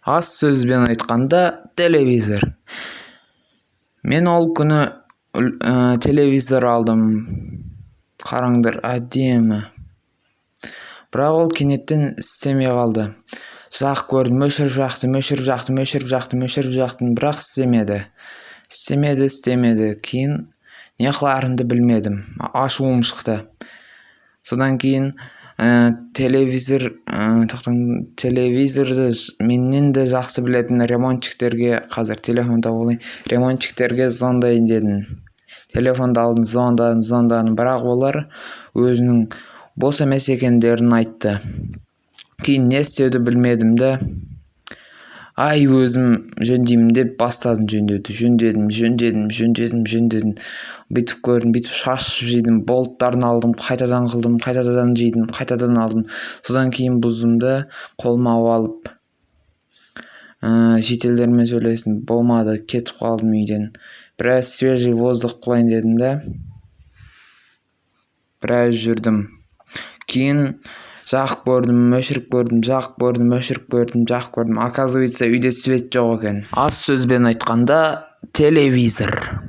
Аз сөзбен айтқанда телевизор. Мен ол күні телевизор алдым. Қараңдар, әдемі. Бірақ ол кенеттен істемей қалды. Жақып көрдім, өшіріп жақтым, бірақ істемеді. Кейін не қыларымды білмедім. Ашуым шықты. Содан кейін телевизорды менен де жақсы білетін ремонтчиктерге, қазір телефонда болайын, ремонтчиктерге звондайын дедім. Телефонды алдым, звондадым, бірақ олар өзінің бос емес екендерін айтты. Кейін не істеуді білмедім де, өзім жөндеймін деп бастадым жөндеуді. Жөндедім. Бүйтіп көрдім, бүйтіп шашып жидым, болттарын алдым, қайтадан қылдым, қайтадан жидым, қайтадан алдым. Содан кейін бұздым да, қолыма алып, шетелдермен сөйлестім, болмады, кетіп қалдым үйден. Біраз свежий воздух қылайын дедім де, біраз жүрдім. Кейін жақып көрдім, өшіріп көрдім. Оказывается, үйде свет жоқ екен. Аз сөзбен айтқанда телевизор.